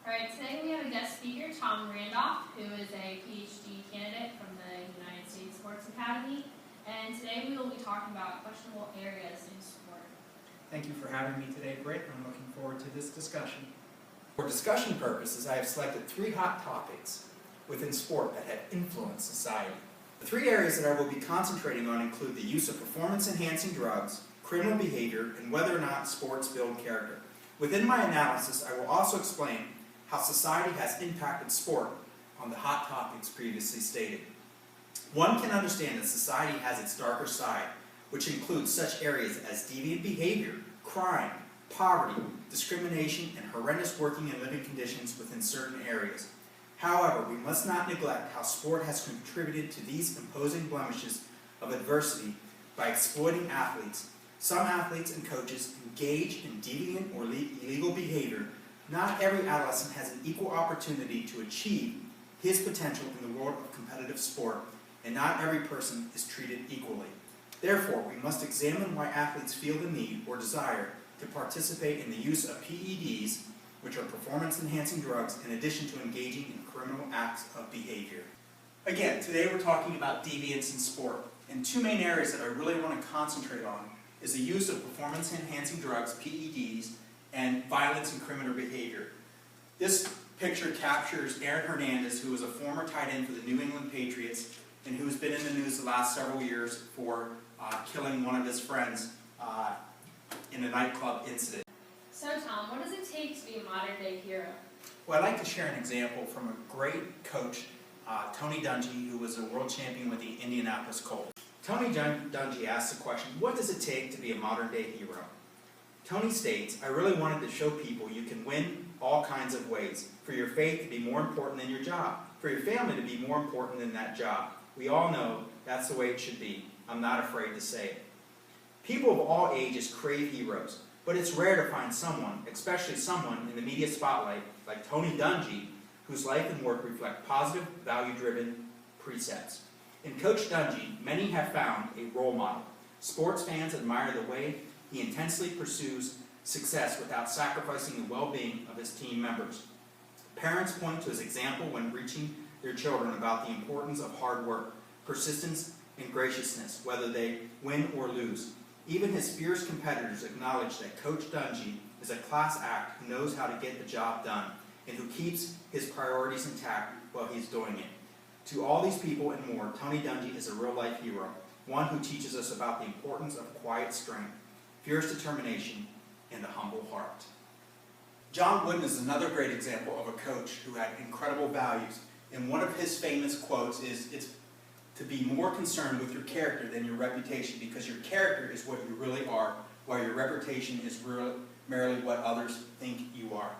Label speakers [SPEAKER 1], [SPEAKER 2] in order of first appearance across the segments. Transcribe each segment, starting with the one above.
[SPEAKER 1] All right, today we have a guest speaker, Tom Randolph, who is a PhD candidate from the United States Sports Academy. And today we will be talking about questionable areas in sport.
[SPEAKER 2] Thank you for having me today, Britt. I'm looking forward to this discussion.
[SPEAKER 3] For discussion purposes, I have selected 3 hot topics within sport that have influenced society. The 3 areas that I will be concentrating on include the use of performance-enhancing drugs, criminal behavior, and whether or not sports build character. Within my analysis, I will also explain how society has impacted sport on the hot topics previously stated. One can understand that society has its darker side, which includes such areas as deviant behavior, crime, poverty, discrimination, and horrendous working and living conditions within certain areas. However, we must not neglect how sport has contributed to these imposing blemishes of adversity by exploiting athletes. Some athletes and coaches engage in deviant or illegal behavior. Not every adolescent has an equal opportunity to achieve his potential in the world of competitive sport, and not every person is treated equally. Therefore, we must examine why athletes feel the need or desire to participate in the use of PEDs, which are performance-enhancing drugs, in addition to engaging in criminal acts of behavior.
[SPEAKER 2] Again, today we're talking about deviance in sport. And 2 main areas that I really want to concentrate on is the use of performance-enhancing drugs, PEDs, and violence and criminal behavior. This picture captures Aaron Hernandez, who was a former tight end for the New England Patriots and who's been in the news the last several years for killing one of his friends in a nightclub incident.
[SPEAKER 1] So Tom, what does it take to be a modern-day hero?
[SPEAKER 2] Well, I'd like to share an example from a great coach, Tony Dungy, who was a world champion with the Indianapolis Colts. Tony Dungy asked the question, what does it take to be a modern-day hero? Tony states, I really wanted to show people you can win all kinds of ways. For your faith to be more important than your job. For your family to be more important than that job. We all know that's the way it should be. I'm not afraid to say it. People of all ages crave heroes, but it's rare to find someone, especially someone in the media spotlight like Tony Dungy, whose life and work reflect positive, value-driven precepts. In Coach Dungy, many have found a role model. Sports fans admire the way he intensely pursues success without sacrificing the well-being of his team members. Parents point to his example when reaching their children about the importance of hard work, persistence, and graciousness, whether they win or lose. Even his fierce competitors acknowledge that Coach Dungy is a class act who knows how to get the job done and who keeps his priorities intact while he's doing it. To all these people and more, Tony Dungy is a real-life hero, one who teaches us about the importance of quiet strength, fierce determination, and a humble heart. John Wooden is another great example of a coach who had incredible values, and one of his famous quotes is, it's to be more concerned with your character than your reputation, because your character is what you really are, while your reputation is merely what others think you are.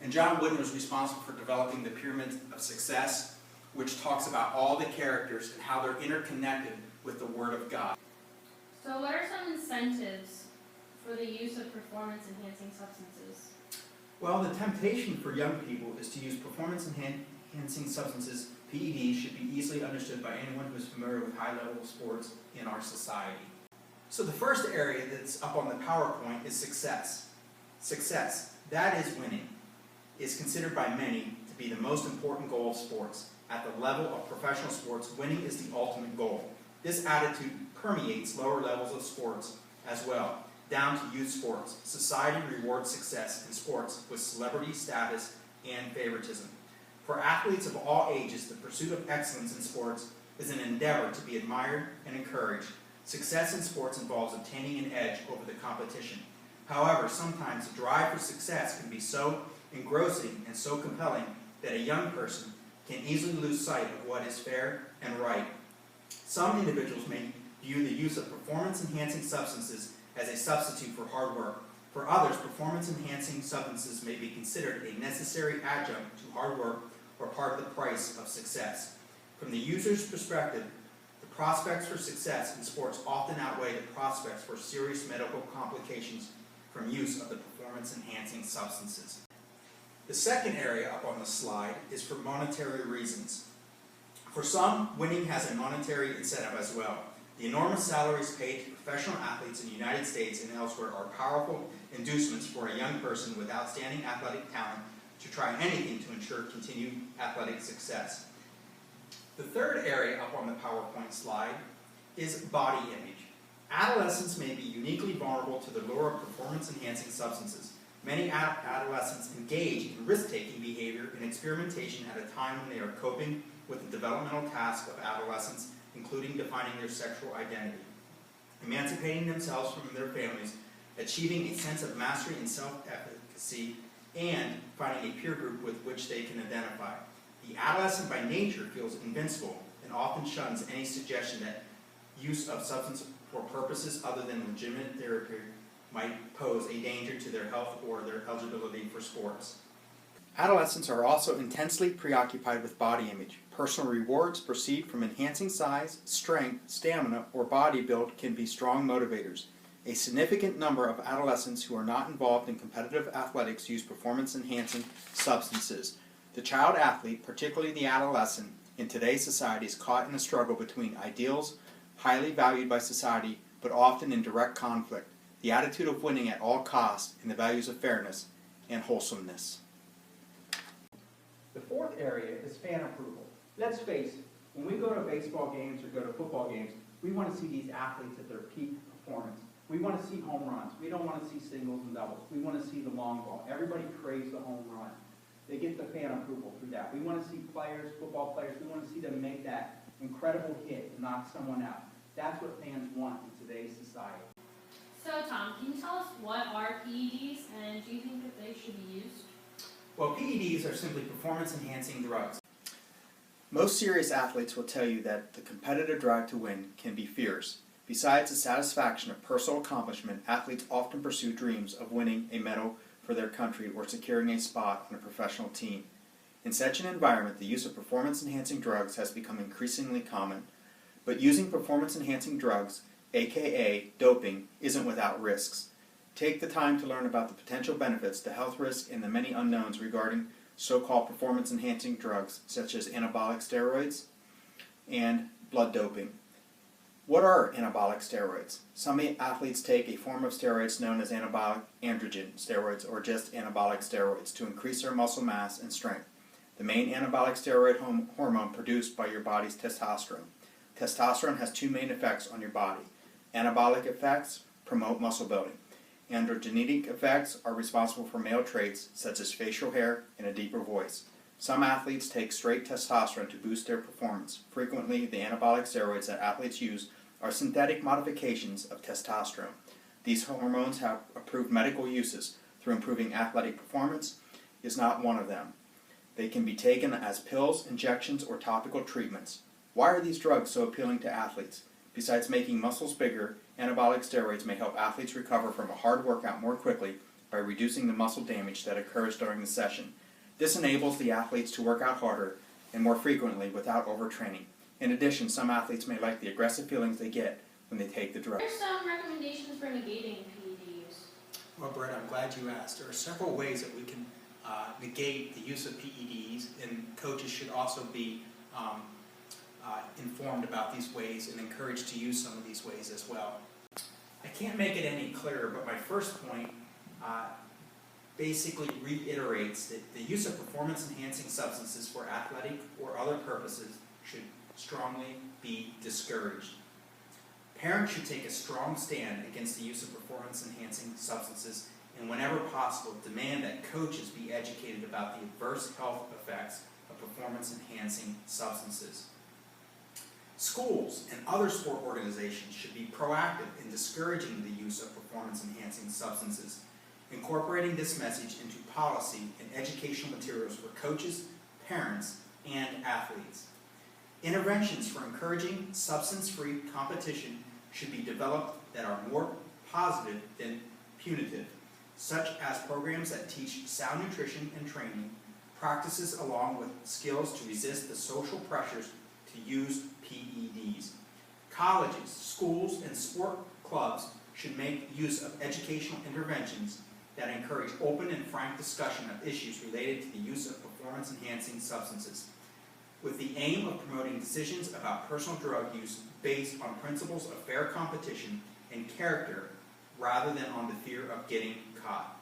[SPEAKER 2] And John Wooden was responsible for developing the Pyramid of Success, which talks about all the characters and how they're interconnected with the Word of God.
[SPEAKER 1] So what are some incentives for the use of performance-enhancing substances?
[SPEAKER 2] Well, the temptation for young people is to use performance-enhancing substances. PEDs should be easily understood by anyone who is familiar with high-level sports in our society. So the first area that's up on the PowerPoint is success. Success, that is winning, is considered by many to be the most important goal of sports. At the level of professional sports, winning is the ultimate goal. This attitude permeates lower levels of sports as well, down to youth sports. Society rewards success in sports with celebrity status and favoritism. For athletes of all ages, the pursuit of excellence in sports is an endeavor to be admired and encouraged. Success in sports involves obtaining an edge over the competition. However, sometimes the drive for success can be so engrossing and so compelling that a young person can easily lose sight of what is fair and right. Some individuals may view the use of performance-enhancing substances as a substitute for hard work. For others, performance-enhancing substances may be considered a necessary adjunct to hard work or part of the price of success. From the user's perspective, the prospects for success in sports often outweigh the prospects for serious medical complications from use of the performance-enhancing substances. The second area up on the slide is for monetary reasons. For some, winning has a monetary incentive as well. The enormous salaries paid to professional athletes in the United States and elsewhere are powerful inducements for a young person with outstanding athletic talent to try anything to ensure continued athletic success. The third area up on the PowerPoint slide is body image. Adolescents may be uniquely vulnerable to the lure of performance-enhancing substances. Many adolescents engage in risk-taking behavior and experimentation at a time when they are coping with the developmental task of adolescence, including defining their sexual identity, emancipating themselves from their families, achieving a sense of mastery and self-efficacy, and finding a peer group with which they can identify. The adolescent by nature feels invincible and often shuns any suggestion that use of substance for purposes other than legitimate therapy might pose a danger to their health or their eligibility for sports. Adolescents are also intensely preoccupied with body image. Personal rewards perceived from enhancing size, strength, stamina, or body build can be strong motivators. A significant number of adolescents who are not involved in competitive athletics use performance-enhancing substances. The child athlete, particularly the adolescent, in today's society is caught in a struggle between ideals highly valued by society but often in direct conflict, the attitude of winning at all costs, and the values of fairness and wholesomeness.
[SPEAKER 3] The fourth area is fan approval. Let's face it, when we go to baseball games or go to football games, we want to see these athletes at their peak performance. We want to see home runs. We don't want to see singles and doubles. We want to see the long ball. Everybody craves the home run. They get the fan approval through that. We want to see players, football players, we want to see them make that incredible hit and knock someone out. That's what fans want in today's society.
[SPEAKER 1] So Tom, can you tell us what are PEDs and do you think that they should be used?
[SPEAKER 2] Well, PEDs are simply performance-enhancing drugs. Most serious athletes will tell you that the competitive drive to win can be fierce. Besides the satisfaction of personal accomplishment, athletes often pursue dreams of winning a medal for their country or securing a spot on a professional team. In such an environment, the use of performance-enhancing drugs has become increasingly common. But using performance-enhancing drugs, aka doping, isn't without risks. Take the time to learn about the potential benefits, the health risks, and the many unknowns regarding so-called performance-enhancing drugs such as anabolic steroids and blood doping. What are anabolic steroids? Some athletes take a form of steroids known as anabolic androgen steroids or just anabolic steroids to increase their muscle mass and strength. The main anabolic steroid hormone produced by your body's testosterone. Testosterone has two main effects on your body. Anabolic effects promote muscle building. Androgenic effects are responsible for male traits such as facial hair and a deeper voice. Some athletes take straight testosterone to boost their performance. Frequently, the anabolic steroids that athletes use are synthetic modifications of testosterone. These hormones have approved medical uses through improving athletic performance is not one of them. They can be taken as pills, injections, or topical treatments. Why are these drugs so appealing to athletes? Besides making muscles bigger, anabolic steroids may help athletes recover from a hard workout more quickly by reducing the muscle damage that occurs during the session. This enables the athletes to work out harder and more frequently without overtraining. In addition, some athletes may like the aggressive feelings they get when they take the drug.
[SPEAKER 1] What are some recommendations for negating PED use?
[SPEAKER 2] Well, Brett, I'm glad you asked. There are several ways that we can negate the use of PEDs, and coaches should also be informed about these ways and encouraged to use some of these ways as well. I can't make it any clearer, but my first point basically reiterates that the use of performance-enhancing substances for athletic or other purposes should strongly be discouraged. Parents should take a strong stand against the use of performance-enhancing substances and whenever possible demand that coaches be educated about the adverse health effects of performance-enhancing substances. Schools and other sport organizations should be proactive in discouraging the use of performance-enhancing substances, incorporating this message into policy and educational materials for coaches, parents, and athletes. Interventions for encouraging substance-free competition should be developed that are more positive than punitive, such as programs that teach sound nutrition and training, practices along with skills to resist the social pressures to use PEDs. Colleges, schools, and sport clubs should make use of educational interventions that encourage open and frank discussion of issues related to the use of performance-enhancing substances, with the aim of promoting decisions about personal drug use based on principles of fair competition and character rather than on the fear of getting caught.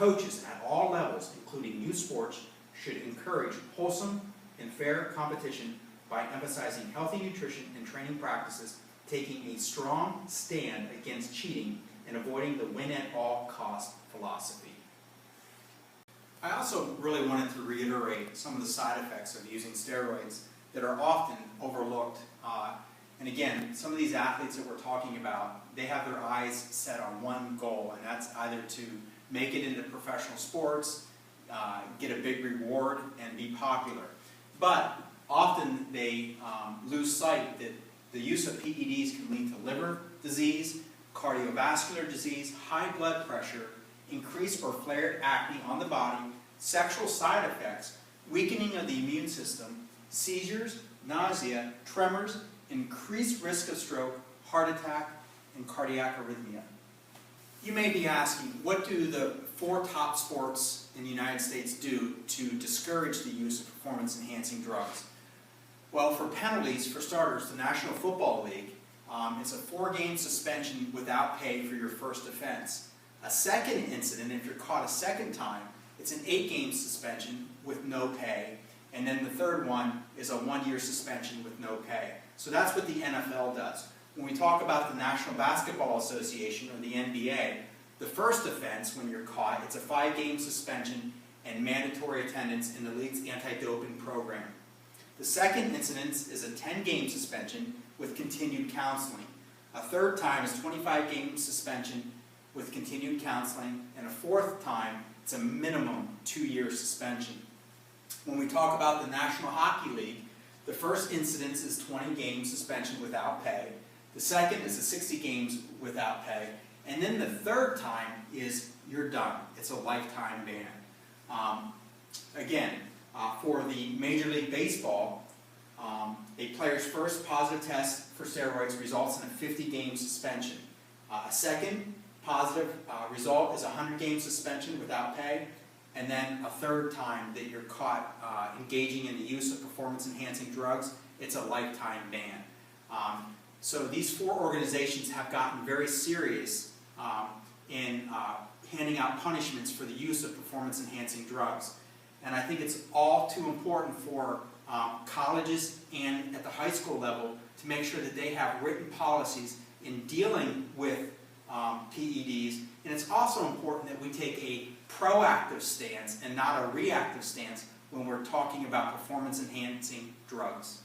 [SPEAKER 3] Coaches at all levels, including youth sports, should encourage wholesome and fair competition by emphasizing healthy nutrition and training practices, taking a strong stand against cheating, and avoiding the win-at-all-cost philosophy. I also really wanted to reiterate some of the side effects of using steroids that are often overlooked. And again, some of these athletes that we're talking about, they have their eyes set on one goal, and that's either to make it into professional sports, get a big reward, and be popular. But often they lose sight that the use of PEDs can lead to liver disease, cardiovascular disease, high blood pressure, increased or flared acne on the body, sexual side effects, weakening of the immune system, seizures, nausea, tremors, increased risk of stroke, heart attack, and cardiac arrhythmia. You may be asking, what do the 4 top sports in the United States do to discourage the use of performance-enhancing drugs? Well, for penalties, for starters, the National Football League, it's a 4-game suspension without pay for your first offense. A second incident, if you're caught a second time, it's an 8-game suspension with no pay. And then the third one is a 1-year suspension with no pay. So that's what the NFL does. When we talk about the National Basketball Association, or the NBA, the first offense, when you're caught, it's a 5-game suspension and mandatory attendance in the league's anti-doping program. The second incident is a 10-game suspension with continued counseling. A third time is 25-game suspension with continued counseling. And a fourth time, it's a minimum 2-year suspension. When we talk about the National Hockey League, the first incidence is 20-game suspension without pay. The second is a 60 games without pay. And then the third time is you're done. It's a lifetime ban. Again, for the Major League Baseball, a player's first positive test for steroids results in a 50-game suspension. A second positive result is a 100-game suspension without pay. And then a third time that you're caught engaging in the use of performance-enhancing drugs, it's a lifetime ban. So these 4 organizations have gotten very serious in handing out punishments for the use of performance-enhancing drugs. And I think it's all too important for colleges and at the high school level to make sure that they have written policies in dealing with PEDs. And it's also important that we take a proactive stance and not a reactive stance when we're talking about performance-enhancing drugs.